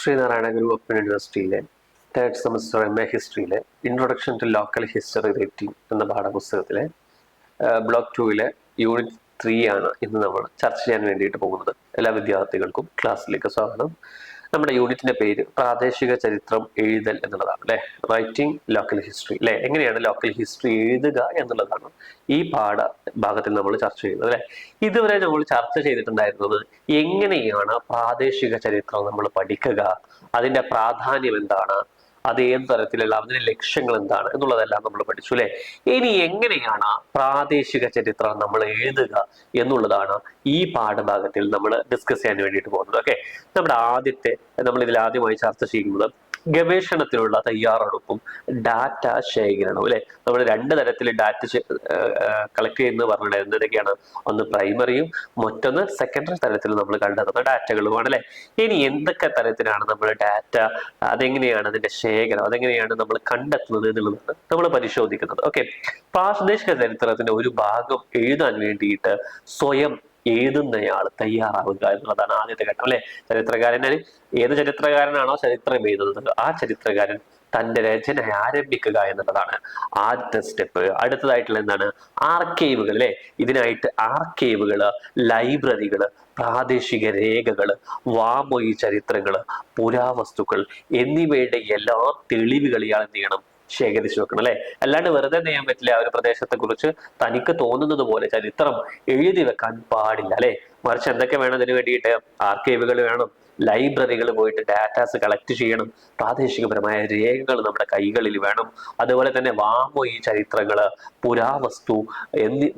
Sreenarayana Guru open യൂണിവേഴ്സിറ്റിയിലെ third semester MA ഹിസ്റ്ററിയിലെ introduction to local history writing എന്ന പാഠപുസ്തകത്തിലെ ബ്ലോക്ക് 2-ലെ യൂണിറ്റ് 3 ആണ് ഇന്ന് നമ്മൾ ചർച്ച ചെയ്യാൻ വേണ്ടിയിട്ട് പോകുന്നത്. എല്ലാ വിദ്യാർത്ഥികൾക്കും ക്ലാസ്സിലേക്ക് സ്വാഗതം. നമ്മുടെ യൂണിറ്റിന്റെ പേര് പ്രാദേശിക ചരിത്രം എഴുതൽ എന്നുള്ളതാണ് അല്ലെ, റൈറ്റിംഗ് ലോക്കൽ ഹിസ്റ്ററി അല്ലെ. എങ്ങനെയാണ് ലോക്കൽ ഹിസ്റ്ററി എഴുതുക എന്നുള്ളതാണ് ഈ ഭാഗത്തിൽ നമ്മൾ ചർച്ച ചെയ്യുന്നത് അല്ലെ. ഇതുവരെ നമ്മൾ ചർച്ച ചെയ്തിട്ടുണ്ടായിരുന്നത് എങ്ങനെയാണ് പ്രാദേശിക ചരിത്രം നമ്മൾ പഠിക്കുക, അതിന്റെ പ്രാധാന്യം എന്താണ്, അത് ഏത് തരത്തിലുള്ള അതിന്റെ ലക്ഷ്യങ്ങൾ എന്താണ് എന്നുള്ളതെല്ലാം നമ്മൾ പഠിച്ചു അല്ലെ. ഇനി എങ്ങനെയാണ് പ്രാദേശിക ചരിത്രം നമ്മൾ എഴുതുക എന്നുള്ളതാണ് ഈ പാഠഭാഗത്തിൽ നമ്മൾ ഡിസ്കസ് ചെയ്യാൻ വേണ്ടിയിട്ട് പോകുന്നത്. ഓക്കെ, നമ്മൾ ഇതിൽ ആദ്യമായി ചർച്ച ചെയ്യുന്നത് ഗവേഷണത്തിനുള്ള തയ്യാറെടുപ്പും ഡാറ്റ ശേഖരണവും അല്ലെ. നമ്മൾ രണ്ട് തരത്തിൽ ഡാറ്റ കളക്ട് ചെയ്യുന്നത് പറഞ്ഞിട്ട് എന്തൊക്കെയാണ്, ഒന്ന് പ്രൈമറിയും മറ്റൊന്ന് സെക്കൻഡറി തലത്തിൽ നമ്മൾ കണ്ടെത്തുന്ന ഡാറ്റകളുമാണ് അല്ലെ. ഇനി എന്തൊക്കെ തരത്തിലാണ് നമ്മൾ ഡാറ്റ, അതെങ്ങനെയാണ് അതിന്റെ ശേഖരം, അതെങ്ങനെയാണ് നമ്മൾ കണ്ടെത്തുന്നത് എന്നുള്ളതാണ് നമ്മൾ പരിശോധിക്കുന്നത്. ഓക്കെ, പ്രാദേശിക ചരിത്രത്തിന്റെ ഒരു ഭാഗം എഴുതാൻ വേണ്ടിയിട്ട് സ്വയം എഴുതുന്നയാൾ തയ്യാറാവുക എന്നുള്ളതാണ് ആദ്യത്തെ ഘട്ടം അല്ലെ. ഏത് ചരിത്രകാരനാണോ ചരിത്രം എഴുതുന്നത് ആ ചരിത്രകാരൻ തന്റെ രചന ആരംഭിക്കുക എന്നുള്ളതാണ് ആദ്യത്തെ സ്റ്റെപ്പ്. അടുത്തതായിട്ടുള്ള എന്താണ്, ആർക്കൈവുകൾ അല്ലെ. ഇതിനായിട്ട് ആർക്കൈവുകള്, ലൈബ്രറികള്, പ്രാദേശിക രേഖകള്, വാമൊഴി ചരിത്രങ്ങള്, പുരാവസ്തുക്കൾ എന്നിവയുടെ എല്ലാ തെളിവുകൾ ഇയാൾ എന്ത് ചെയ്യണം, ശേഖരിച്ചു വെക്കണം അല്ലെ. അല്ലാണ്ട് വെറുതെ ചെയ്യാൻ പറ്റില്ല. ഒരു പ്രദേശത്തെ കുറിച്ച് തനിക്ക് തോന്നുന്നത് പോലെ ചരിത്രം എഴുതി വെക്കാൻ പാടില്ല അല്ലെ. മറിച്ച് എന്തൊക്കെ വേണം ഇതിനു വേണ്ടിയിട്ട്, ആർക്കൈവുകൾ വേണം, ലൈബ്രറികൾ പോയിട്ട് ഡാറ്റാസ് കളക്ട് ചെയ്യണം, പ്രാദേശികപരമായ രേഖകൾ നമ്മുടെ കൈകളിൽ വേണം, അതുപോലെ തന്നെ വാമൊഴി ചരിത്രങ്ങള്,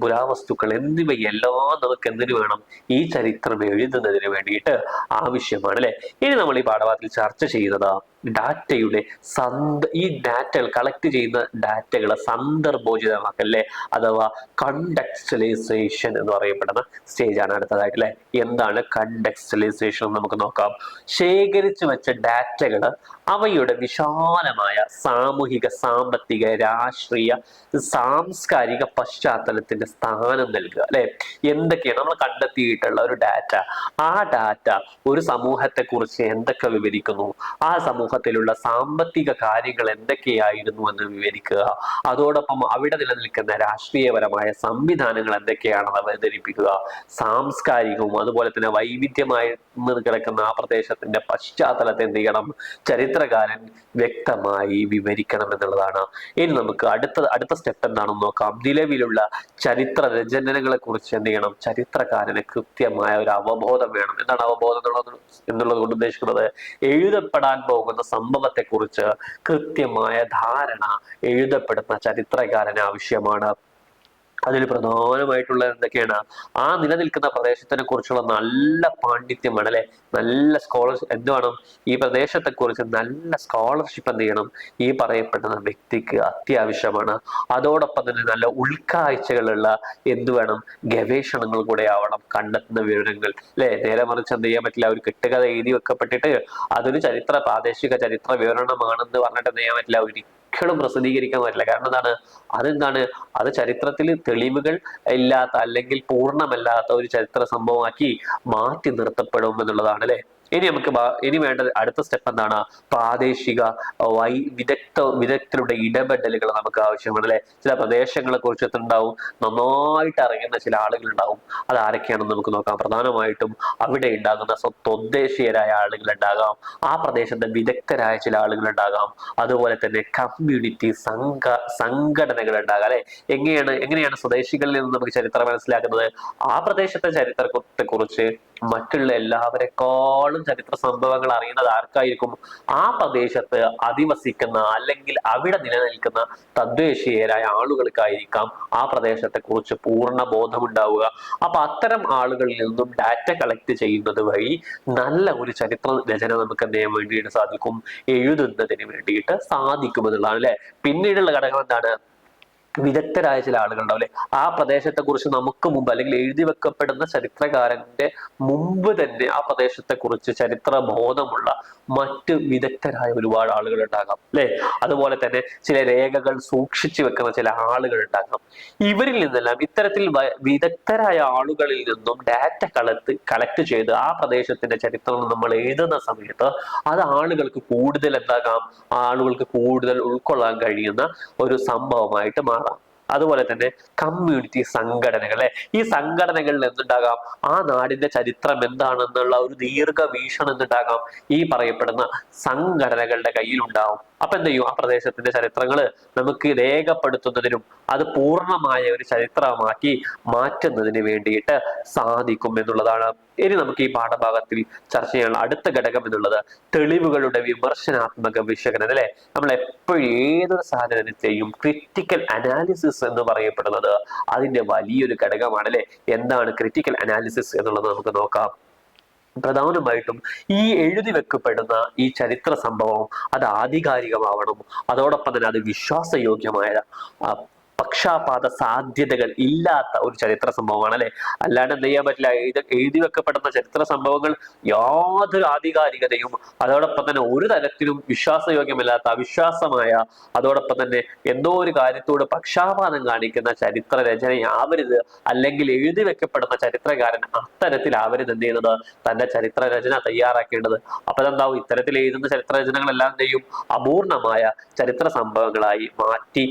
പുരാവസ്തുക്കൾ എന്നിവയെല്ലാം നമുക്ക് എന്തിനു വേണം, ഈ ചരിത്രം എഴുതുന്നതിന് വേണ്ടിയിട്ട് ആവശ്യമാണ് അല്ലെ. ഇനി നമ്മൾ ഈ പാഠഭാഗത്തിൽ ചർച്ച ചെയ്യുന്നത് ഡാറ്റയുടെ ഈ ഡാറ്റകൾ കളക്ട് ചെയ്യുന്ന ഡാറ്റകളെ സന്ദർഭോചിതമാക്കല്ലേ, അഥവാ കണ്ടക്സ്റ്റലൈസേഷൻ എന്ന് പറയപ്പെടുന്ന സ്റ്റേജ് ആണ് അടുത്തതായിട്ട് അല്ലെ. എന്താണ് കണ്ടക്സ്റ്റലൈസേഷൻ എന്ന് നമുക്ക് നോക്കാം. ശേഖരിച്ചു വെച്ച ഡാറ്റകള് അവയുടെ വിശാലമായ സാമൂഹിക, സാമ്പത്തിക, രാഷ്ട്രീയ, സാംസ്കാരിക പശ്ചാത്തലത്തിന്റെ സ്ഥാനം നൽകുക അല്ലെ. എന്തൊക്കെയാണ് നമ്മൾ കണ്ടെത്തിയിട്ടുള്ള ഒരു ഡാറ്റ, ആ ഡാറ്റ ഒരു സമൂഹത്തെ കുറിച്ച് എന്തൊക്കെ വിവരിക്കുന്നു, ആ സമൂഹത്തിലുള്ള സാമ്പത്തിക കാര്യങ്ങൾ എന്തൊക്കെയായിരുന്നു എന്ന് വിവരിക്കുക, അതോടൊപ്പം അവിടെ നിലനിൽക്കുന്ന രാഷ്ട്രീയപരമായ സംവിധാനങ്ങൾ എന്തൊക്കെയാണെന്ന് അവതരിപ്പിക്കുക, സാംസ്കാരികവും അതുപോലെ തന്നെ വൈവിധ്യമായി കിടക്കുന്ന ആ പ്രദേശത്തിന്റെ പശ്ചാത്തലത്തെ എന്ത് ചെയ്യണം, ചരിത്രകാരൻ വ്യക്തമായി വിവരിക്കണം എന്നുള്ളതാണ്. ഇനി നമുക്ക് അടുത്ത സ്റ്റെപ്പ് എന്താണെന്ന് നോക്കാം. നിലവിലുള്ള ചരിത്ര രചനകളെ കുറിച്ച് എന്ത് ചെയ്യണം, ചരിത്രകാരന് കൃത്യമായ ഒരു അവബോധം വേണം. എന്താണ് അവബോധം എന്നുള്ളത് കൊണ്ട് ഉദ്ദേശിക്കുന്നത്, എഴുതപ്പെടാൻ പോകുന്ന സംഭവത്തെ കുറിച്ച് കൃത്യമായ ധാരണ എഴുതപ്പെടുന്ന ചരിത്രകാരന് ആവശ്യമാണ്. അതിൽ പ്രധാനമായിട്ടുള്ളത് എന്തൊക്കെയാണ്, ആ നിലനിൽക്കുന്ന പ്രദേശത്തിനെ കുറിച്ചുള്ള നല്ല പാണ്ഡിത്യമാണ് അല്ലെ. നല്ല സ്കോളർഷിപ്പ് എന്ത് വേണം, ഈ പ്രദേശത്തെ കുറിച്ച് നല്ല സ്കോളർഷിപ്പ് എന്ത് ചെയ്യണം, ഈ പറയപ്പെടുന്ന വ്യക്തിക്ക് അത്യാവശ്യമാണ്. അതോടൊപ്പം തന്നെ നല്ല ഉൾക്കാഴ്ചകളുള്ള എന്ത് വേണം, ഗവേഷണങ്ങൾ കൂടെ ആവണം. കണ്ടെത്തുന്ന വിവരങ്ങൾ അല്ലെ, നേരെ മറിച്ച് എന്ത് ചെയ്യാൻ പറ്റില്ല, ഒരു കെട്ടുകഥ എഴുതി വെക്കപ്പെട്ടിട്ട് അതൊരു പ്രാദേശിക ചരിത്ര വിവരണമാണെന്ന് പറഞ്ഞിട്ട് എന്ത് ചെയ്യാൻ പറ്റില്ല, ഒരിക്കലും പ്രസിദ്ധീകരിക്കാൻ പറ്റില്ല. കാരണം എന്താണ്, അത് ചരിത്രത്തിൽ തെളിവുകൾ ഇല്ലാത്ത അല്ലെങ്കിൽ പൂർണ്ണമല്ലാത്ത ഒരു ചരിത്ര സംഭവമാക്കി മാറ്റി നിർത്തപ്പെടും എന്നുള്ളതാണ് അല്ലെ. ഇനി വേണ്ട അടുത്ത സ്റ്റെപ്പ് എന്താണ്, പ്രാദേശിക വിദഗ്ധരുടെ ഇടപെടലുകൾ നമുക്ക് ആവശ്യമാണ് അല്ലെ. ചില പ്രദേശങ്ങളെ കുറിച്ച് ഉണ്ടാവും, നന്നായിട്ട് അറിയുന്ന ചില ആളുകൾ ഉണ്ടാവും. അത് ആരൊക്കെയാണെന്ന് നമുക്ക് നോക്കാം. പ്രധാനമായിട്ടും അവിടെ ഉണ്ടാകുന്ന സ്വദേശീയരായ ആളുകൾ ഉണ്ടാകാം, ആ പ്രദേശത്തെ വിദഗ്ധരായ ചില ആളുകൾ ഉണ്ടാകാം, അതുപോലെ തന്നെ കമ്മ്യൂണിറ്റി സംഘടനകൾ ഉണ്ടാകാം അല്ലെ. എങ്ങനെയാണ് സ്വദേശികളിൽ നിന്ന് നമുക്ക് ചരിത്രം മനസ്സിലാക്കുന്നത്, ആ പ്രദേശത്തെ ചരിത്രത്തെ കുറിച്ച് മറ്റുള്ള എല്ലാവരെക്കാളും ചരിത്ര സംഭവങ്ങൾ അറിയുന്നത് ആർക്കായിരിക്കും, ആ പ്രദേശത്ത് അധിവസിക്കുന്ന അല്ലെങ്കിൽ അവിടെ നിലനിൽക്കുന്ന തദ്ദേശീയരായ ആളുകൾക്കായിരിക്കാം ആ പ്രദേശത്തെ കുറിച്ച് പൂർണ്ണ ബോധമുണ്ടാവുക. അപ്പൊ അത്തരം ആളുകളിൽ നിന്നും ഡാറ്റ കളക്ട് ചെയ്യുന്നത് വഴി നല്ല ഒരു ചരിത്ര രചന നമുക്ക് എന്ത് ചെയ്യാൻ വേണ്ടിയിട്ട് സാധിക്കും, എഴുതുന്നതിന് വേണ്ടിയിട്ട് സാധിക്കും എന്നുള്ളതാണ് അല്ലെ. പിന്നീടുള്ള ഘടകം എന്താണ്, വിദഗ്ധരായ ചില ആളുകൾ ഉണ്ടാവും അല്ലെ, ആ പ്രദേശത്തെ കുറിച്ച് നമുക്ക് മുമ്പ് അല്ലെങ്കിൽ എഴുതി വെക്കപ്പെടുന്ന ചരിത്രകാരന്റെ മുമ്പ് തന്നെ ആ പ്രദേശത്തെ കുറിച്ച് ചരിത്ര ബോധമുള്ള മറ്റ് വിദഗ്ധരായ ഒരുപാട് ആളുകൾ ഉണ്ടാകാം അല്ലെ. അതുപോലെ തന്നെ ചില രേഖകൾ സൂക്ഷിച്ചു വെക്കുന്ന ചില ആളുകൾ ഉണ്ടാകാം. ഇവരിൽ നിന്നെല്ലാം ഇത്തരത്തിൽ വിദഗ്ധരായ ആളുകളിൽ നിന്നും ഡാറ്റ കളക്ട് ചെയ്ത് ആ പ്രദേശത്തിന്റെ ചരിത്രം നമ്മൾ എഴുതുന്ന സമയത്ത് അത് ആളുകൾക്ക് കൂടുതൽ എന്താകാം, ആളുകൾക്ക് കൂടുതൽ ഉൾക്കൊള്ളാൻ കഴിയുന്ന ഒരു സംഭവമായിട്ട് മാറാം. അതുപോലെ തന്നെ കമ്മ്യൂണിറ്റി സംഘടനകൾ അല്ലെ, ഈ സംഘടനകളിൽ എന്തുണ്ടാകാം, ആ നാടിന്റെ ചരിത്രം എന്താണെന്നുള്ള ഒരു ദീർഘവീക്ഷണം എന്തുണ്ടാകാം ഈ പറയപ്പെടുന്ന സംഘടനകളുടെ കയ്യിലുണ്ടാവും. അപ്പൊ എന്ത് ചെയ്യും, ആ പ്രദേശത്തിന്റെ ചരിത്രങ്ങൾ നമുക്ക് രേഖപ്പെടുത്തുന്നതിനും അത് പൂർണ്ണമായ ഒരു ചരിത്രമാക്കി മാറ്റുന്നതിന് വേണ്ടിയിട്ട് സാധിക്കും എന്നുള്ളതാണ്. ഇനി നമുക്ക് ഈ പാഠഭാഗത്തിൽ ചർച്ച ചെയ്യാനുള്ള അടുത്ത ഘടകം എന്നുള്ളത് തെളിവുകളുടെ വിമർശനാത്മക വിശകലനം അല്ലെ. നമ്മൾ എപ്പോഴും ഏതൊരു സാധനത്തെയും ക്രിറ്റിക്കൽ അനാലിസിസ് എന്ന് പറയപ്പെടുന്നത് അതിന്റെ വലിയൊരു ഘടകമാണ് അല്ലെ. എന്താണ് ക്രിറ്റിക്കൽ അനാലിസിസ് എന്നുള്ളത് നമുക്ക് നോക്കാം. പ്രധാനമായിട്ടും ഈ എഴുതി വെക്കപ്പെടുന്ന ഈ ചരിത്ര സംഭവം അത് ആധികാരികമാവണം, അതോടൊപ്പം തന്നെ അത് വിശ്വാസയോഗ്യമായ പക്ഷാപാത സാധ്യതകൾ ഇല്ലാത്ത ഒരു ചരിത്ര സംഭവമാണ് അല്ലെ. അല്ലാണ്ട് എന്ത് ചെയ്യാൻ പറ്റില്ല, എഴുതി വെക്കപ്പെടുന്ന ചരിത്ര സംഭവങ്ങൾ യാതൊരു ആധികാരികതയും അതോടൊപ്പം തന്നെ ഒരു തരത്തിലും വിശ്വാസയോഗ്യമല്ലാത്ത അവിശ്വാസമായ അതോടൊപ്പം തന്നെ എന്തോ ഒരു കാര്യത്തോട് പക്ഷാപാതം കാണിക്കുന്ന ചരിത്ര രചനയാവരുത്, അല്ലെങ്കിൽ എഴുതി വെക്കപ്പെടുന്ന ചരിത്രകാരൻ അത്തരത്തിലാവരുത് എന്ത് ചെയ്യുന്നത്, തന്റെ ചരിത്ര രചന തയ്യാറാക്കേണ്ടത്. അപ്പൊ എന്താവും, ഇത്തരത്തിൽ എഴുതുന്ന ചരിത്ര രചനകളെല്ലാം ചെയ്യും അപൂർണമായ ചരിത്ര സംഭവങ്ങളായി മാറ്റി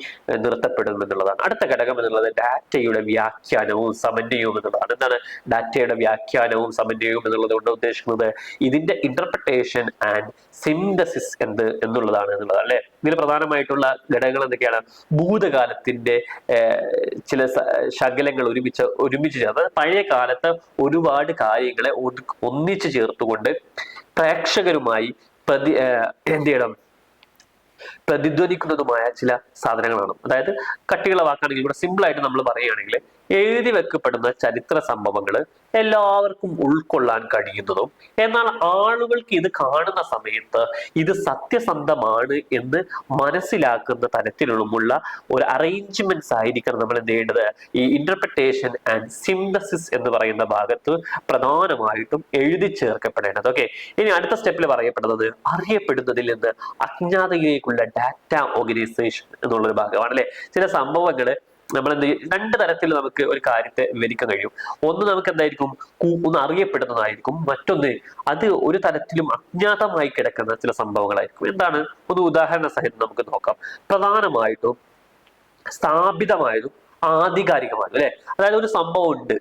നിർത്തപ്പെടുമെന്നുള്ളതാണ്. അടുത്ത ഘടകം എന്നുള്ളത് ഡാറ്റയുടെ വ്യാഖ്യാനവും സമന്വയവും എന്നുള്ളതാണ്. എന്താണ് ഡാറ്റയുടെ വ്യാഖ്യാനവും സമന്വയവും എന്നുള്ളത് കൊണ്ട് ഉദ്ദേശിക്കുന്നത്, ഇതിന്റെ ഇന്റർപ്രിട്ടേഷൻ ആൻഡ് സിന്തസിസ് എന്നുള്ളതാണ് അല്ലെ. ഇതിൽ പ്രധാനമായിട്ടുള്ള ഘടകങ്ങൾ എന്തൊക്കെയാണ്, ഭൂതകാലത്തിന്റെ ചില ശകലങ്ങൾ ഒരുമിച്ച് ചേർന്ന് പഴയ കാലത്ത് ഒരുപാട് കാര്യങ്ങളെ ഒന്നിച്ചു ചേർത്തുകൊണ്ട് പ്രേക്ഷകരുമായി എന്ത് ചെയ്യണം, പ്രതിധ്വനിക്കുന്നതുമായ ചില സാധനങ്ങളാണ്. അതായത് കട്ടിയുള്ള വാക്കാണെങ്കിൽ ഇവിടെ സിമ്പിൾ ആയിട്ട് നമ്മൾ പറയുകയാണെങ്കിൽ എഴുതി വെക്കപ്പെടുന്ന ചരിത്ര സംഭവങ്ങൾ എല്ലാവർക്കും ഉൾക്കൊള്ളാൻ കഴിയുന്നതും എന്നാൽ ആളുകൾക്ക് ഇത് കാണുന്ന സമയത്ത് ഇത് സത്യസന്ധമാണ് എന്ന് മനസ്സിലാക്കുന്ന തരത്തിലുമുള്ള ഒരു അറേഞ്ച്മെന്റ്സ് ആയിരിക്കണം നമ്മൾ എന്ത് ചെയ്യേണ്ടത്, ഈ ഇന്റർപ്രിട്ടേഷൻ ആൻഡ് സിന്തസിസ് എന്ന് പറയുന്ന ഭാഗത്ത് പ്രധാനമായിട്ടും എഴുതി ചേർക്കപ്പെടേണ്ടത്. ഓക്കെ, ഇനി അടുത്ത സ്റ്റെപ്പിൽ പറയപ്പെടുന്നത് അറിയപ്പെടുന്നതിൽ നിന്ന് അജ്ഞാതയിലേക്കുള്ള ഡാറ്റ ഓർഗനൈസേഷൻ എന്നുള്ളൊരു ഭാഗമാണ് അല്ലെ. ചില സംഭവങ്ങൾ നമ്മൾ എന്ത് ചെയ്യും, രണ്ട് തരത്തിൽ നമുക്ക് ഒരു കാര്യത്തെ വിവരിക്കാൻ കഴിയും. ഒന്ന് നമുക്ക് എന്തായിരിക്കും, ഒന്ന് അറിയപ്പെടുന്നതായിരിക്കും, മറ്റൊന്ന് അത് ഒരു തരത്തിലും അജ്ഞാതമായി കിടക്കുന്ന ചില സംഭവങ്ങളായിരിക്കും. എന്താണ്, ഒരു ഉദാഹരണ സഹിതം നമുക്ക് നോക്കാം. പ്രധാനമായിട്ടും സ്ഥാപിതമായതും ആധികാരികമായതും അല്ലെ. അതായത് ഒരു സംഭവം ഉണ്ട്,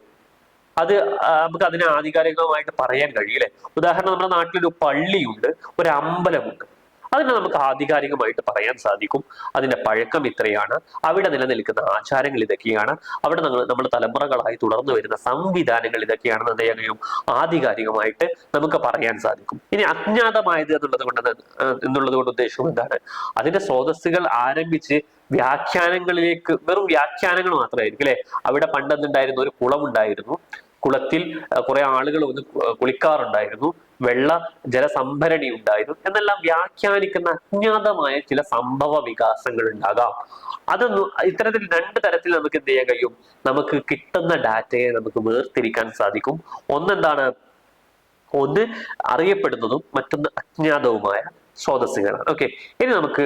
അത് നമുക്ക് അതിനെ ആധികാരികമായിട്ട് പറയാൻ കഴിയും അല്ലെ. ഉദാഹരണം, നമ്മുടെ നാട്ടിലൊരു പള്ളിയുണ്ട്, ഒരു അമ്പലമുണ്ട്, അതിനെ നമുക്ക് ആധികാരികമായിട്ട് പറയാൻ സാധിക്കും. അതിന്റെ പഴക്കം ഇത്രയാണ്, അവിടെ നിലനിൽക്കുന്ന ആചാരങ്ങൾ ഇതൊക്കെയാണ്, അവിടെ നമ്മൾ തലമുറകളായി തുടർന്നു വരുന്ന സംവിധാനങ്ങൾ ഇതൊക്കെയാണെന്ന് എന്ത് ചെയ്യാൻ കഴിയും, ആധികാരികമായിട്ട് നമുക്ക് പറയാൻ സാധിക്കും. ഇനി അജ്ഞാതമായത് എന്നുള്ളത് കൊണ്ട് ഉദ്ദേശം എന്താണ്, അതിന്റെ സ്രോതസ്സുകൾ ആരംഭിച്ച് വ്യാഖ്യാനങ്ങളിലേക്ക്, വെറും വ്യാഖ്യാനങ്ങൾ മാത്രമായിരിക്കും അല്ലെ. അവിടെ പണ്ടെന്തുണ്ടായിരുന്നു, ഒരു കുളമുണ്ടായിരുന്നു, കുളത്തിൽ കുറെ ആളുകൾ വന്ന് കുളിക്കാറുണ്ടായിരുന്നു, വെള്ള ജലസംഭരണി ഉണ്ടായിരുന്നു എന്നെല്ലാം വ്യാഖ്യാനിക്കുന്ന അജ്ഞാതമായ ചില സംഭവ വികാസങ്ങൾ ഉണ്ടാകാം. അതൊന്നും ഇത്തരത്തിൽ രണ്ട് തരത്തിൽ നമുക്ക് എന്ത് ചെയ്യാൻ കഴിയും, നമുക്ക് കിട്ടുന്ന ഡാറ്റയെ നമുക്ക് വേർതിരിക്കാൻ സാധിക്കും. ഒന്ന് അറിയപ്പെടുന്നതും മറ്റൊന്ന് അജ്ഞാതവുമായ സ്രോതസ്സുകളാണ്. ഓക്കെ, ഇനി നമുക്ക്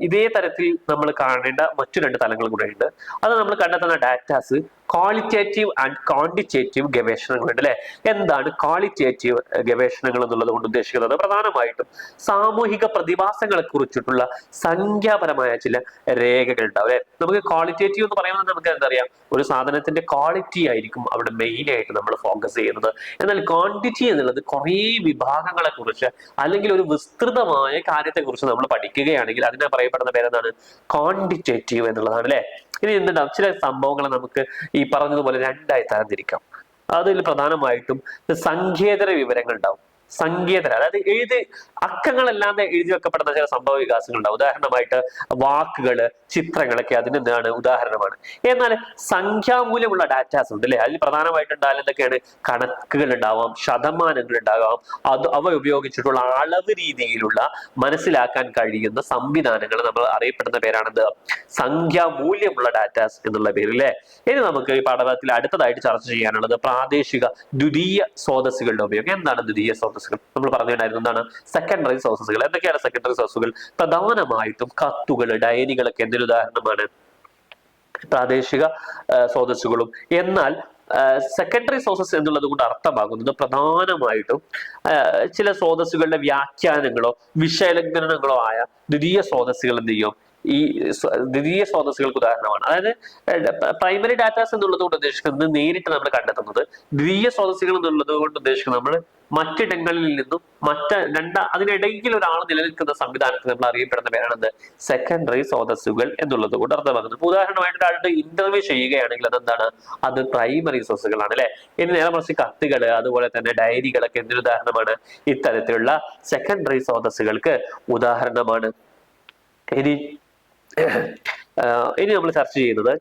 ഇതേ തരത്തിൽ നമ്മൾ കാണേണ്ട മറ്റു രണ്ട് തലങ്ങൾ കൂടെ ഉണ്ട്. അത് നമ്മൾ കണ്ടെത്തുന്ന ഡാറ്റാസ് ക്വാളിറ്റേറ്റീവ് ആൻഡ് ക്വാണ്ടിറ്റേറ്റീവ് ഗവേഷണങ്ങളുണ്ട് അല്ലെ. എന്താണ് ക്വാളിറ്റേറ്റീവ് ഗവേഷണങ്ങൾ എന്നുള്ളത് കൊണ്ട് ഉദ്ദേശിക്കുന്നത്, പ്രധാനമായിട്ടും സാമൂഹിക പ്രതിഭാസങ്ങളെ കുറിച്ചിട്ടുള്ള സംഖ്യാപരമായ ചില രേഖകൾ ഉണ്ടാവും അല്ലെ. നമുക്ക് ക്വാളിറ്റേറ്റീവ് എന്ന് പറയുന്നത് നമുക്ക് എന്താ അറിയാം, ഒരു സാധനത്തിന്റെ ക്വാളിറ്റി ആയിരിക്കും അവിടെ മെയിൻ ആയിട്ട് നമ്മൾ ഫോക്കസ് ചെയ്യുന്നത്. എന്നാൽ ക്വാണ്ടിറ്റി എന്നുള്ളത് കുറേ വിഭാഗങ്ങളെ കുറിച്ച് അല്ലെങ്കിൽ ഒരു വിസ്തൃതമായ കാര്യത്തെ കുറിച്ച് നമ്മൾ പഠിക്കുകയാണെങ്കിൽ അതിനെ പറയപ്പെടുന്ന പേരെന്താണ്, ക്വാണ്ടിറ്റേറ്റീവ് എന്നുള്ളതാണ് അല്ലെ. ഇനി എന്തുണ്ടാവും, ചില സംഭവങ്ങളെ നമുക്ക് ഈ പറഞ്ഞതുപോലെ രണ്ടായി തരംതിരിക്കാം. അതിൽ പ്രധാനമായിട്ടും സംഖ്യേതര വിവരങ്ങൾ ഉണ്ടാവും. സങ്കേതര, അതായത് അക്കങ്ങളല്ലാതെ എഴുതി വെക്കപ്പെടുന്ന ചില സംഭവ വികാസങ്ങൾ ഉണ്ടാവും. ഉദാഹരണമായിട്ട് വാക്കുകള്, ചിത്രങ്ങളൊക്കെ അതിന് എന്താണ് ഉദാഹരണമാണ്. എന്നാൽ സംഖ്യാമൂല്യമുള്ള ഡാറ്റാസ് ഉണ്ട് അല്ലെ, അതിൽ പ്രധാനമായിട്ട് ഉണ്ടായാലും എന്തൊക്കെയാണ്, കണക്കുകൾ ഉണ്ടാവാം, ശതമാനങ്ങൾ ഉണ്ടാകാം, അവ ഉപയോഗിച്ചിട്ടുള്ള അളവ് രീതിയിലുള്ള മനസ്സിലാക്കാൻ കഴിയുന്ന സംവിധാനങ്ങൾ നമ്മൾ അറിയപ്പെടുന്ന പേരാണെന്ത്, സംഖ്യാമൂല്യമുള്ള ഡാറ്റാസ് എന്നുള്ള പേര് അല്ലെ. ഇനി നമുക്ക് ഈ പാഠഭാഗത്തിൽ അടുത്തതായിട്ട് ചർച്ച ചെയ്യാനുള്ളത് പ്രാദേശിക ദ്വിതീയ സ്രോതസ്സുകളുടെ ഉപയോഗം. എന്താണ് ദ്വിതീയ സ്രോതസ്സുകൾ? നമ്മൾ പറഞ്ഞിട്ടുണ്ടായിരുന്നു എന്താണ് സെക്കൻഡറി സ്രോതസ്സുകൾ. എന്തൊക്കെയാണ് സെക്കൻഡറി സ്രോതസ്സുകൾ? പ്രധാനമായിട്ടും കത്തുകൾ, ഡയറികളൊക്കെ എന്തൊരു ഉദാഹരണമാണ്, പ്രാദേശിക സ്രോതസ്സുകളും. എന്നാൽ സെക്കൻഡറി സോഴ്സസ് എന്നുള്ളത് കൊണ്ട് അർത്ഥമാകുന്നത് പ്രധാനമായിട്ടും ചില സ്രോതസ്സുകളുടെ വ്യാഖ്യാനങ്ങളോ വിശകലനങ്ങളോ ആയ ദ്വിതീയ സ്രോതസ്സുകൾ എന്ത് ചെയ്യും, ഈ ദ്വിതീയ സ്രോതസ്സുകൾക്ക് ഉദാഹരണമാണ്. അതായത് പ്രൈമറി ഡാറ്റാസ് എന്നുള്ളത് കൊണ്ട് ഉദ്ദേശിക്കുന്നത് നേരിട്ട് നമ്മൾ കണ്ടെത്തുന്നത്, ദ്വിതീയ സ്രോതസ്സുകൾ എന്നുള്ളത് കൊണ്ട് ഉദ്ദേശിക്കുന്നത് നമ്മൾ മറ്റിടങ്ങളിൽ നിന്നും അതിനിടയിൽ ഒരാൾ നിലനിൽക്കുന്ന സംവിധാനത്തിൽ നമ്മൾ അറിയപ്പെടുന്ന പേരാണെന്ത്, സെക്കൻഡറി സ്രോതസ്സുകൾ എന്നുള്ളത് കൊണ്ട് അർത്ഥമാക്കുന്നത്. ഉദാഹരണമായിട്ട് ഒരാളുടെ ഇന്റർവ്യൂ ചെയ്യുകയാണെങ്കിൽ അതെന്താണ്, അത് പ്രൈമറി സോഴ്സുകളാണ് അല്ലെ. ഇനി നേരെ മറിച്ച് കത്തുകള്, അതുപോലെ തന്നെ ഡയറികളൊക്കെ എന്തൊരു ഉദാഹരണമാണ്, ഇത്തരത്തിലുള്ള സെക്കൻഡറി സ്രോതസ്സുകൾക്ക് ഉദാഹരണമാണ്. ഇനി നമ്മൾ ചർച്ച ചെയ്യുന്നത്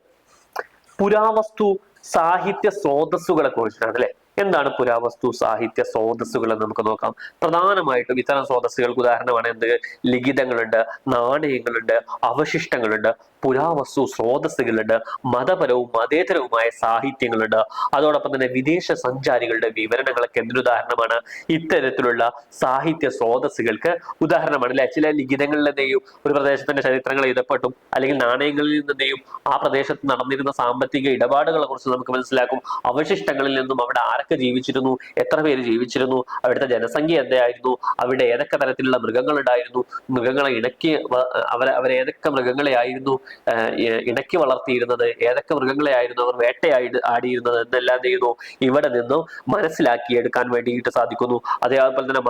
പുരാവസ്തു സാഹിത്യ സ്രോതസ്സുകളെ കുറിച്ചിട്ടാണ് അല്ലെ. എന്താണ് പുരാവസ്തു സാഹിത്യ സ്രോതസ്സുകൾ എന്ന് നമുക്ക് നോക്കാം. പ്രധാനമായിട്ടും ഇത്തരം സ്രോതസ്സുകൾക്ക് ഉദാഹരണമാണ് എന്ത്, ലിഖിതങ്ങളുണ്ട്, നാണയങ്ങളുണ്ട്, അവശിഷ്ടങ്ങളുണ്ട്, പുരാവസ്തു സ്രോതസ്സുകളുണ്ട്, മതപരവും മതേതരവുമായ സാഹിത്യങ്ങളുണ്ട്, അതോടൊപ്പം തന്നെ വിദേശ സഞ്ചാരികളുടെ വിവരണങ്ങളൊക്കെ എന്തൊരു ഉദാഹരണമാണ്, ഇത്തരത്തിലുള്ള സാഹിത്യ സ്രോതസ്സുകൾക്ക് ഉദാഹരണമാണ് അല്ലെ. ചില ലിഖിതങ്ങളിൽ എന്തെയും ഒരു പ്രദേശത്തിന്റെ ചരിത്രങ്ങൾ എഴുതപ്പെട്ടും അല്ലെങ്കിൽ നാണയങ്ങളിൽ നിന്നെയും ആ പ്രദേശത്ത് നടന്നിരുന്ന സാമ്പത്തിക ഇടപാടുകളെ കുറിച്ച് നമുക്ക് മനസ്സിലാക്കും. അവശിഷ്ടങ്ങളിൽ നിന്നും അവിടെ ആരൊക്കെ ജീവിച്ചിരുന്നു, എത്ര പേര് ജീവിച്ചിരുന്നു, അവിടുത്തെ ജനസംഖ്യ എന്തായിരുന്നു, അവിടെ ഏതൊക്കെ തരത്തിലുള്ള മൃഗങ്ങൾ ഉണ്ടായിരുന്നു, മൃഗങ്ങളെ അവരെ ഏതൊക്കെ മൃഗങ്ങളെ ആയിരുന്നു ഇണക്കി വളർത്തിയിരുന്നത്, ഏതൊക്കെ മൃഗങ്ങളെ ആയിരുന്നു അവർ ആടിയിരുന്നത് എന്നെല്ലാം ചെയ്യുന്നു ഇവിടെ നിന്നും മനസ്സിലാക്കിയെടുക്കാൻ വേണ്ടിയിട്ട് സാധിക്കുന്നു. അതേപോലെ തന്നെ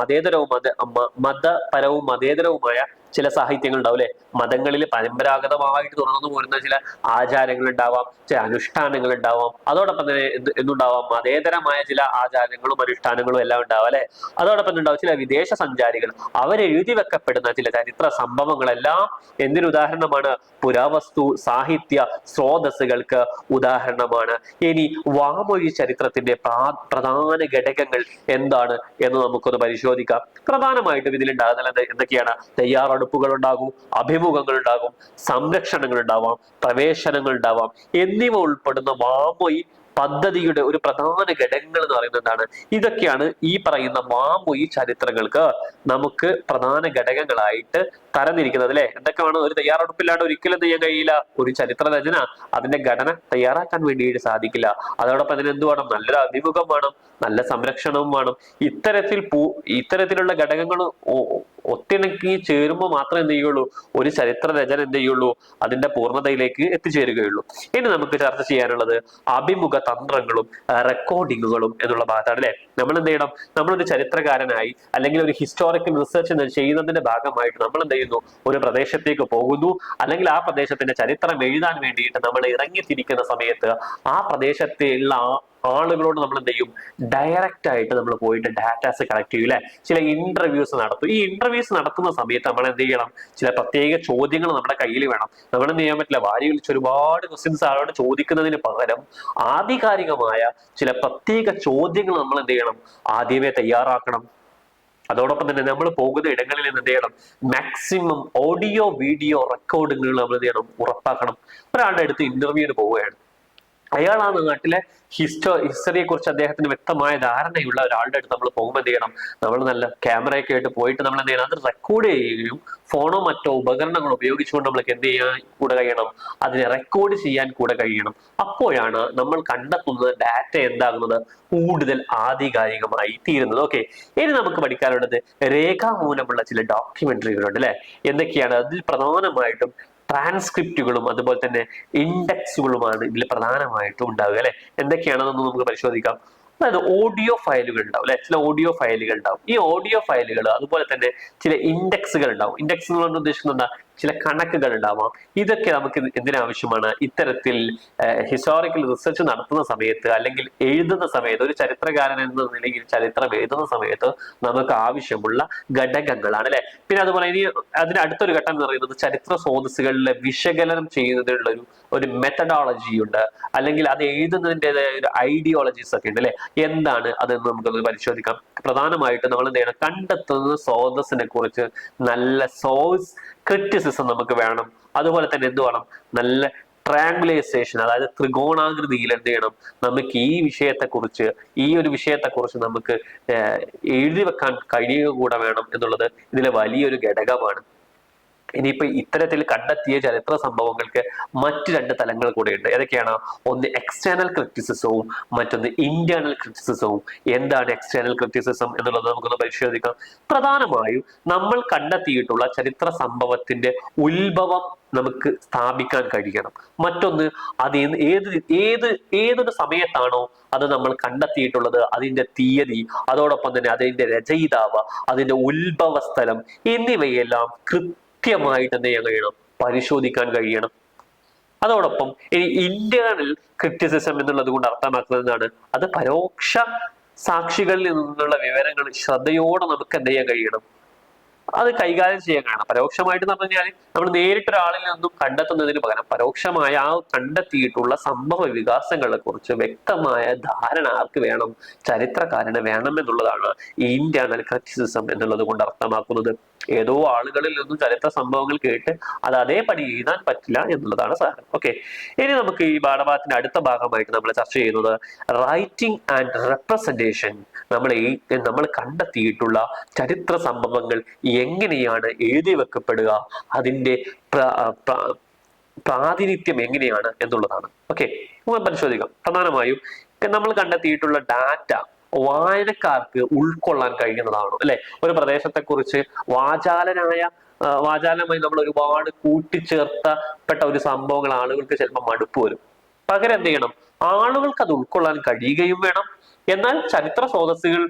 മതപരവും മതേതരവുമായ ചില സാഹിത്യങ്ങൾ ഉണ്ടാവും അല്ലെ. മതങ്ങളിൽ പരമ്പരാഗതമായിട്ട് തുടർന്നു പോരുന്ന ചില ആചാരങ്ങൾ ഉണ്ടാവാം, ചില അനുഷ്ഠാനങ്ങൾ ഉണ്ടാവാം, അതോടൊപ്പം തന്നെ എന്തുണ്ടാവാം, മതേതരമായ ചില ആചാരങ്ങളും അനുഷ്ഠാനങ്ങളും എല്ലാം ഉണ്ടാവാം അല്ലെ. അതോടൊപ്പം ഉണ്ടാവും ചില വിദേശ സഞ്ചാരികൾ അവരെഴുതി വെക്കപ്പെടുന്ന ചില ചരിത്ര സംഭവങ്ങളെല്ലാം എന്തിനു ഉദാഹരണമാണ്, പുരാവസ്തു സാഹിത്യ സ്രോതസ്സുകൾക്ക് ഉദാഹരണമാണ്. ഇനി വാമൊഴി ചരിത്രത്തിന്റെ പ്രധാന ഘടകങ്ങൾ എന്താണ് എന്ന് നമുക്കൊന്ന് പരിശോധിക്കാം. പ്രധാനമായിട്ടും ഇതിലുണ്ടാകുന്നത് എന്തൊക്കെയാണ്, തയ്യാറെടുപ്പുകൾ ഉണ്ടാകും, അഭിമുഖങ്ങൾ ഉണ്ടാകും, സംരക്ഷണങ്ങൾ ഉണ്ടാവാം, പ്രവേശനങ്ങൾ ഉണ്ടാവാം എന്നിവ ഉൾപ്പെടുന്ന വാമൊഴി പദ്ധതിയുടെ ഒരു പ്രധാന ഘടകങ്ങൾ എന്ന് പറയുന്നത് എന്താണ്, ഇതൊക്കെയാണ് ഈ പറയുന്ന വാമൊഴി ചരിത്രങ്ങൾക്ക് നമുക്ക് പ്രധാന ഘടകങ്ങളായിട്ട് തരംതിരിക്കുന്നത് അല്ലെ. എന്തൊക്കെയാണ്, ഒരു തയ്യാറെടുപ്പില്ലാണ്ട് ഒരിക്കലും ചെയ്യാൻ കഴിയില്ല. ഒരു ചരിത്ര രചന അതിന്റെ ഘടന തയ്യാറാക്കാൻ വേണ്ടിയിട്ട് സാധിക്കില്ല. അതോടൊപ്പം അതിന് എന്ത് വേണം, നല്ലൊരു അഭിമുഖം വേണം, നല്ല സംരക്ഷണവും വേണം. ഇത്തരത്തിലുള്ള ഘടകങ്ങൾ ഒത്തിണക്കി ചേരുമ്പോൾ മാത്രമേ എന്ത് ചെയ്യുള്ളൂ, ഒരു ചരിത്ര രചന എന്ത് ചെയ്യുള്ളൂ, അതിന്റെ പൂർണ്ണതയിലേക്ക് എത്തിച്ചേരുകയുള്ളൂ. ഇനി നമുക്ക് ചർച്ച ചെയ്യാനുള്ളത് അഭിമുഖ തന്ത്രങ്ങളും റെക്കോർഡിങ്ങുകളും എന്നുള്ള ഭാഗത്താണ് അല്ലെ. നമ്മൾ എന്ത് ചെയ്യണം, നമ്മളൊരു ചരിത്രകാരനായി അല്ലെങ്കിൽ ഒരു ഹിസ്റ്റോറിക്കൽ റിസർച്ച് ചെയ്യുന്നതിന്റെ ഭാഗമായിട്ട് നമ്മൾ എന്ത് ചെയ്യുന്നു, ഒരു പ്രദേശത്തേക്ക് പോകുന്നു, അല്ലെങ്കിൽ ആ പ്രദേശത്തിന്റെ ചരിത്രം എഴുതാൻ വേണ്ടിയിട്ട് നമ്മൾ ഇറങ്ങിത്തിരിക്കുന്ന സമയത്ത് ആ പ്രദേശത്തുള്ള ആളുകളോട് നമ്മൾ എന്ത് ചെയ്യും, ഡയറക്റ്റ് ആയിട്ട് നമ്മൾ പോയിട്ട് ഡാറ്റാസ് കളക്ട് ചെയ്യും അല്ലെ. ചില ഇന്റർവ്യൂസ് നടത്തും. ഈ ഇന്റർവ്യൂസ് നടത്തുന്ന സമയത്ത് നമ്മൾ എന്ത് ചെയ്യണം, ചില പ്രത്യേക ചോദ്യങ്ങൾ നമ്മുടെ കയ്യിൽ വേണം. നമ്മൾ എന്ത് ചെയ്യാൻ പറ്റില്ല, വാരി വിളിച്ച് ഒരുപാട് ക്വസ്റ്റ്യൻസ് ആളോട് ചോദിക്കുന്നതിന് പകരം ആധികാരികമായ ചില പ്രത്യേക ചോദ്യങ്ങൾ നമ്മൾ എന്ത് ചെയ്യണം, ആദ്യമേ തയ്യാറാക്കണം. അതോടൊപ്പം തന്നെ നമ്മൾ പോകുന്ന ഇടങ്ങളിൽ നിന്ന് എന്ത് ചെയ്യണം, മാക്സിമം ഓഡിയോ വീഡിയോ റെക്കോർഡിങ്ങുകൾ നമ്മൾ എന്ത് ചെയ്യണം, ഉറപ്പാക്കണം. ഒരാളുടെ അടുത്ത് ഇന്റർവ്യൂവിന് പോവുകയാണ്, അയാൾ ആ നാട്ടിലെ ഹിസ്റ്ററിയെ കുറിച്ച് അദ്ദേഹത്തിന് വ്യക്തമായ ധാരണയുള്ള ഒരാളുടെ അടുത്ത് നമ്മൾ പോകുമ്പോൾ എന്ത് ചെയ്യണം, നമ്മൾ നല്ല ക്യാമറയൊക്കെ ആയിട്ട് പോയിട്ട് നമ്മൾ എന്ത് ചെയ്യണം, അത് റെക്കോർഡ് ചെയ്യുകയും ഫോണോ മറ്റോ ഉപകരണങ്ങൾ ഉപയോഗിച്ചുകൊണ്ട് നമ്മൾക്ക് എന്ത് ചെയ്യാൻ കൂടെ കഴിയണം, അതിനെ റെക്കോർഡ് ചെയ്യാൻ കൂടെ കഴിയണം. അപ്പോഴാണ് നമ്മൾ കണ്ടെത്തുന്നത് ഡാറ്റ എന്താകുന്നത്, കൂടുതൽ ആധികാരികമായി തീരുന്നത്. ഓക്കെ, ഇനി നമുക്ക് പഠിക്കാനുള്ളത് രേഖാമൂലമുള്ള ചില ഡോക്യുമെന്ററികളുണ്ട് അല്ലെ. എന്തൊക്കെയാണ് അതിൽ പ്രധാനമായിട്ടും ട്രാൻസ്ക്രിപ്റ്റുകളും അതുപോലെ തന്നെ ഇൻഡെക്സുകളുമാണ് ഇതിൽ പ്രധാനമായിട്ടും ഉണ്ടാവുക അല്ലെ. എന്തൊക്കെയാണെന്നൊന്ന് നമുക്ക് പരിശോധിക്കാം. അതായത് ഓഡിയോ ഫയലുകൾ ഉണ്ടാവും അല്ലെ, ചില ഓഡിയോ ഫയലുകൾ ഉണ്ടാവും. ഈ ഓഡിയോ ഫയലുകൾ അതുപോലെ തന്നെ ചില ഇൻഡെക്സുകൾ ഉണ്ടാവും. ഇൻഡെക്സ് എന്ന് പറഞ്ഞാൽ ഉദ്ദേശിക്കുന്നത് ചില കണക്കുകൾ ഉണ്ടാവാം. ഇതൊക്കെ നമുക്ക് എന്തിനാവശ്യമാണ്? ഇത്തരത്തിൽ ഹിസ്റ്റോറിക്കൽ റിസർച്ച് നടത്തുന്ന സമയത്ത് അല്ലെങ്കിൽ എഴുതുന്ന സമയത്ത്, ഒരു ചരിത്രകാരൻ എന്ന നിലയിൽ ചരിത്രം എഴുതുന്ന സമയത്ത് നമുക്ക് ആവശ്യമുള്ള ഘടകങ്ങളാണ് അല്ലെ. പിന്നെ അതുപോലെ ഇനി അതിന് അടുത്തൊരു ഘട്ടം എന്ന് പറയുന്നത് ചരിത്ര സ്രോതസ്സുകളിലെ വിശകലനം ചെയ്യുന്നതിനുള്ള ഒരു മെത്തഡോളജി ഉണ്ട്, അല്ലെങ്കിൽ അത് എഴുതുന്നതിൻ്റെതായ ഒരു ഐഡിയോളജീസ് ഒക്കെ ഉണ്ട് അല്ലെ. എന്താണ് അതെന്ന് നമുക്കൊന്ന് പരിശോധിക്കാം. പ്രധാനമായിട്ടും നമ്മൾ എന്ത് ചെയ്യണം? കണ്ടെത്തുന്ന സ്രോതസ്സിനെ കുറിച്ച് നല്ല സോഴ്സ് ക്രിറ്റിസിസം നമുക്ക് വേണം. അതുപോലെ തന്നെ എന്ത് വേണം? നല്ല ട്രാങ്കുലൈസേഷൻ, അതായത് ത്രികോണാകൃതിയിൽ എന്ത് ചെയ്യണം? നമുക്ക് ഈ ഒരു വിഷയത്തെക്കുറിച്ച് നമുക്ക് എഴുതി വെക്കാൻ കഴിയുക കൂടെ വേണം എന്നുള്ളത് ഇതിലെ വലിയൊരു ഘടകമാണ്. ഇനിയിപ്പോ ഇത്തരത്തിൽ കണ്ടെത്തിയ ചരിത്ര സംഭവങ്ങൾക്ക് മറ്റു രണ്ട് തലങ്ങൾ കൂടെയുണ്ട്. ഏതൊക്കെയാണ്? ഒന്ന് എക്സ്റ്റേണൽ ക്രിറ്റിസിസവും മറ്റൊന്ന് ഇന്റേണൽ ക്രിറ്റിസിസവും. എന്താണ് എക്സ്റ്റേണൽ ക്രിറ്റിസിസം എന്നുള്ളത് നമുക്കൊന്ന് പരിശോധിക്കാം. പ്രധാനമായും നമ്മൾ കണ്ടെത്തിയിട്ടുള്ള ചരിത്ര സംഭവത്തിന്റെ ഉത്ഭവം നമുക്ക് സ്ഥാപിക്കാൻ കഴിയണം. മറ്റൊന്ന് അത് ഏതൊരു സമയത്താണോ അത് നമ്മൾ കണ്ടെത്തിയിട്ടുള്ളത് അതിന്റെ തീയതി, അതോടൊപ്പം തന്നെ അതിന്റെ രചയിതാവ്, അതിന്റെ ഉത്ഭവ സ്ഥലം എന്നിവയെല്ലാം കൃത്യമായിട്ട് എന്ത് ചെയ്യാൻ കഴിയണം? പരിശോധിക്കാൻ കഴിയണം. അതോടൊപ്പം ഈ ഇന്റേണൽ ക്രിറ്റിസിസം എന്നുള്ളത് കൊണ്ട് അർത്ഥമാക്കുന്നത് എന്താണ്? അത് പരോക്ഷ സാക്ഷികളിൽ നിന്നുള്ള വിവരങ്ങൾ ശ്രദ്ധയോടെ നമുക്ക് എന്ത് ചെയ്യാൻ കഴിയണം? അത് കൈകാര്യം ചെയ്യാൻ കഴിയണം. പരോക്ഷമായിട്ട് എന്ന് പറഞ്ഞു കഴിഞ്ഞാൽ നമ്മൾ നേരിട്ടൊരാളിൽ നിന്നും കണ്ടെത്തുന്നതിന് പകരം പരോക്ഷമായ ആ കണ്ടെത്തിയിട്ടുള്ള സംഭവ വികാസങ്ങളെ കുറിച്ച് വ്യക്തമായ ധാരണ ആർക്ക് വേണം? ചരിത്രകാരന് വേണം എന്നുള്ളതാണ് ഈ ഇന്റേണൽ ക്രിറ്റിസിസം എന്നുള്ളത് കൊണ്ട് അർത്ഥമാക്കുന്നത്. ഏതോ ആളുകളിൽ നിന്നും ചരിത്ര സംഭവങ്ങൾ കേട്ട് അത് അതേപടി എഴുതാൻ പറ്റില്ല എന്നുള്ളതാണ് സാരം. ഓക്കെ, ഇനി നമുക്ക് ഈ പാഠഭാഗത്തിന്റെ അടുത്ത ഭാഗമായിട്ട് നമ്മൾ ചർച്ച ചെയ്യുന്നത് റൈറ്റിംഗ് ആൻഡ് റെപ്രസെന്റേഷൻ. നമ്മൾ കണ്ടെത്തിയിട്ടുള്ള ചരിത്ര സംഭവങ്ങൾ എങ്ങനെയാണ് എഴുതി വെക്കപ്പെടുക, അതിന്റെ പ്രാതിനിധ്യം എങ്ങനെയാണ് എന്നുള്ളതാണ്. ഓക്കെ, നമുക്ക് പരിശോധിക്കാം. പ്രധാനമായും നമ്മൾ കണ്ടെത്തിയിട്ടുള്ള ഡാറ്റ വായനക്കാർക്ക് ഉൾക്കൊള്ളാൻ കഴിയുന്നതാണോ അല്ലെ. ഒരു പ്രദേശത്തെ കുറിച്ച് വാചാലമായി നമ്മൾ ഒരുപാട് കൂട്ടിച്ചേർത്തപ്പെട്ട ഒരു സംഭവങ്ങൾ ആളുകൾക്ക് ചിലപ്പോൾ മടുപ്പ് വരും. പകരം എന്ത് ചെയ്യണം? ആളുകൾക്ക് അത് ഉൾക്കൊള്ളാൻ കഴിയുകയും വേണം. എന്നാൽ ചരിത്ര സ്രോതസ്സുകൾ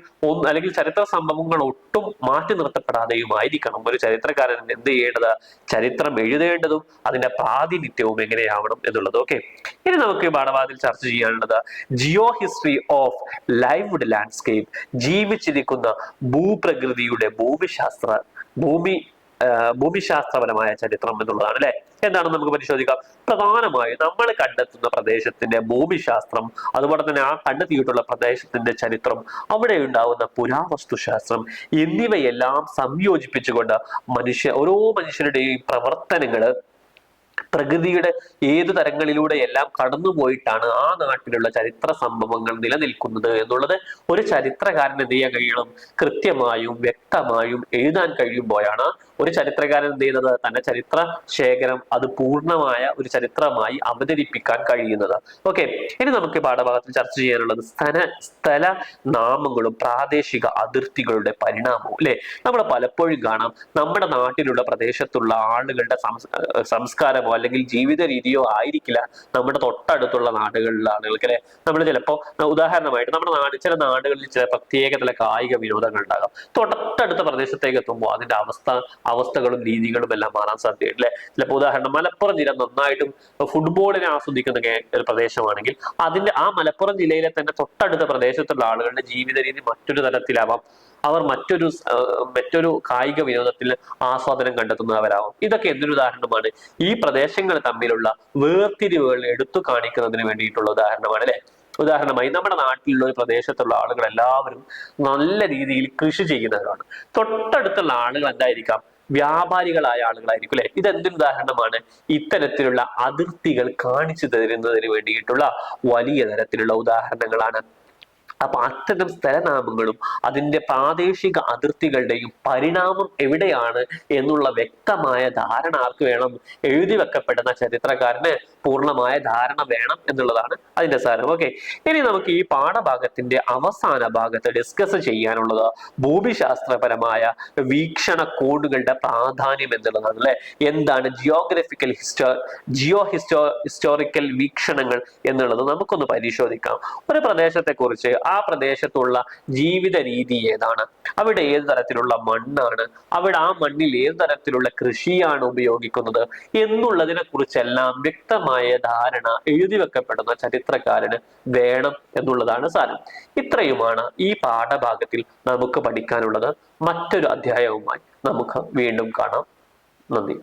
അല്ലെങ്കിൽ ചരിത്ര സംഭവങ്ങൾ ഒട്ടും മാറ്റി നിർത്തപ്പെടാതെയുമായിരിക്കണം ഒരു ചരിത്രകാരൻ എന്ത് ചെയ്യേണ്ടത്? ചരിത്രം എഴുതേണ്ടതും അതിന്റെ പ്രാതിനിധ്യവും എങ്ങനെയാവണം എന്നുള്ളത്. ഓക്കെ, ഇനി നമുക്ക് ഈ പാഠഭാഗത്തിൽ ചർച്ച ചെയ്യാനുള്ളത് ജിയോ ഹിസ്റ്ററി ഓഫ് ലൈവ്ഡ് ലാൻഡ്സ്കേപ്പ്. ജീവിച്ചിരിക്കുന്ന ഭൂപ്രകൃതിയുടെ ഭൂമിശാസ്ത്രപരമായ ചരിത്രം എന്നുള്ളതാണ് അല്ലെ. എന്താണെന്ന് നമുക്ക് പരിശോധിക്കാം. പ്രധാനമായും നമ്മൾ കണ്ടെത്തുന്ന പ്രദേശത്തിന്റെ ഭൂമിശാസ്ത്രം, അതുപോലെ തന്നെ ആ കണ്ടെത്തിയിട്ടുള്ള പ്രദേശത്തിന്റെ ചരിത്രം, അവിടെ ഉണ്ടാവുന്ന പുരാവസ്തുശാസ്ത്രം എന്നിവയെല്ലാം സംയോജിപ്പിച്ചുകൊണ്ട് ഓരോ മനുഷ്യരുടെയും പ്രവർത്തനങ്ങള് പ്രകൃതിയുടെ ഏതു തരങ്ങളിലൂടെ എല്ലാം കടന്നുപോയിട്ടാണ് ആ നാട്ടിലുള്ള ചരിത്ര സംഭവങ്ങൾ നിലനിൽക്കുന്നത് എന്നുള്ളത് ഒരു ചരിത്രകാരൻ എന്ത് ചെയ്യാൻ കഴിയണം? കൃത്യമായും വ്യക്തമായും എഴുതാൻ കഴിയുമ്പോഴാണ് ഒരു ചരിത്രകാരൻ എന്ത് ചെയ്യുന്നത്? തന്റെ ചരിത്ര ശേഖരം അത് പൂർണ്ണമായ ഒരു ചരിത്രമായി അവതരിപ്പിക്കാൻ കഴിയുന്നത്. ഓക്കെ, ഇനി നമുക്ക് പാഠഭാഗത്തിൽ ചർച്ച ചെയ്യാനുള്ളത് സ്ഥല നാമങ്ങളും പ്രാദേശിക അതിർത്തികളുടെ പരിണാമവും അല്ലെ. നമ്മൾ പലപ്പോഴും കാണാം നമ്മുടെ നാട്ടിലുള്ള പ്രദേശത്തുള്ള ആളുകളുടെ സംസ്കാരമോ അല്ലെങ്കിൽ ജീവിത രീതിയോ ആയിരിക്കില്ല നമ്മുടെ തൊട്ടടുത്തുള്ള നാടുകളിലുള്ള ആളുകൾക്ക് അല്ലെ. നമ്മൾ ചിലപ്പോ ഉദാഹരണമായിട്ട് നമ്മുടെ ചില നാടുകളിൽ ചില പ്രത്യേക തല കായിക വിനോദങ്ങൾ ഉണ്ടാകാം. തൊട്ടടുത്ത പ്രദേശത്തേക്ക് എത്തുമ്പോൾ അതിന്റെ അവസ്ഥകളും രീതികളും എല്ലാം മാറാൻ സാധ്യതയുണ്ട് അല്ലെ. ചിലപ്പോൾ ഉദാഹരണം മലപ്പുറം ജില്ല നന്നായിട്ടും ഫുട്ബോളിനെ ആസ്വദിക്കുന്ന ഒരു പ്രദേശമാണെങ്കിൽ ആ മലപ്പുറം ജില്ലയിലെ തന്നെ തൊട്ടടുത്ത പ്രദേശത്തുള്ള ആളുകളുടെ ജീവിത രീതി മറ്റൊരു തരത്തിലാവാം. അവർ മറ്റൊരു കായിക വിനോദത്തിൽ ആസ്വാദനം കണ്ടെത്തുന്നവരാവും. ഇതൊക്കെ എന്തൊരു ഉദാഹരണമാണ്? ഈ പ്രദേശങ്ങൾ തമ്മിലുള്ള വേർതിരിവുകൾ എടുത്തു കാണിക്കുന്നതിന് വേണ്ടിയിട്ടുള്ള ഉദാഹരണമാണ് അല്ലെ. ഉദാഹരണമായി നമ്മുടെ നാട്ടിലുള്ള ഒരു പ്രദേശത്തുള്ള ആളുകൾ എല്ലാവരും നല്ല രീതിയിൽ കൃഷി ചെയ്യുന്നവരാണ്. തൊട്ടടുത്തുള്ള ആളുകൾ എന്തായിരിക്കാം? വ്യാപാരികളായ ആളുകളായിരിക്കും അല്ലെ. ഇതെന്തൊരു ഉദാഹരണമാണ്? ഇത്തരത്തിലുള്ള അതിർത്തികൾ കാണിച്ചു തരുന്നതിന് വേണ്ടിയിട്ടുള്ള വലിയ തരത്തിലുള്ള ഉദാഹരണങ്ങളാണ്. അപ്പൊ അത്തരം സ്ഥലനാമങ്ങളും അതിന്റെ പ്രാദേശിക അതിർത്തികളുടെയും പരിണാമം എവിടെയാണ് എന്നുള്ള വ്യക്തമായ ധാരണ ആർക്ക് വേണം? എഴുതി വെക്കപ്പെടുന്ന ചരിത്രകാരന് പൂർണ്ണമായ ധാരണ വേണം എന്നുള്ളതാണ് അതിന്റെ സാരം. ഓക്കെ, ഇനി നമുക്ക് ഈ പാഠഭാഗത്തിന്റെ അവസാന ഭാഗത്ത് ഡിസ്കസ് ചെയ്യാനുള്ളത് ഭൂമിശാസ്ത്രപരമായ വീക്ഷണ കോണുകളുടെ പ്രാധാന്യം എന്നുള്ളതാണ് അല്ലെ. എന്താണ് ഹിസ്റ്റോറിക്കൽ വീക്ഷണങ്ങൾ എന്നുള്ളത് നമുക്കൊന്ന് പരിശോധിക്കാം. ഒരു പ്രദേശത്തെ കുറിച്ച് ആ പ്രദേശത്തുള്ള ജീവിത രീതി ഏതാണ്, അവിടെ ഏത് തരത്തിലുള്ള മണ്ണാണ്, അവിടെ ആ മണ്ണിൽ ഏത് തരത്തിലുള്ള കൃഷിയാണ് ഉപയോഗിക്കുന്നത് എന്നുള്ളതിനെ കുറിച്ചെല്ലാം വ്യക്തമായ ധാരണ എഴുതി വെക്കപ്പെടുന്ന ചരിത്രകാരന് വേണം എന്നുള്ളതാണ് സാരം. ഇത്രയുമാണ് ഈ പാഠഭാഗത്തിൽ നമുക്ക് പഠിക്കാനുള്ളത്. മറ്റൊരു അധ്യായവുമായി നമുക്ക് വീണ്ടും കാണാം. നന്ദി.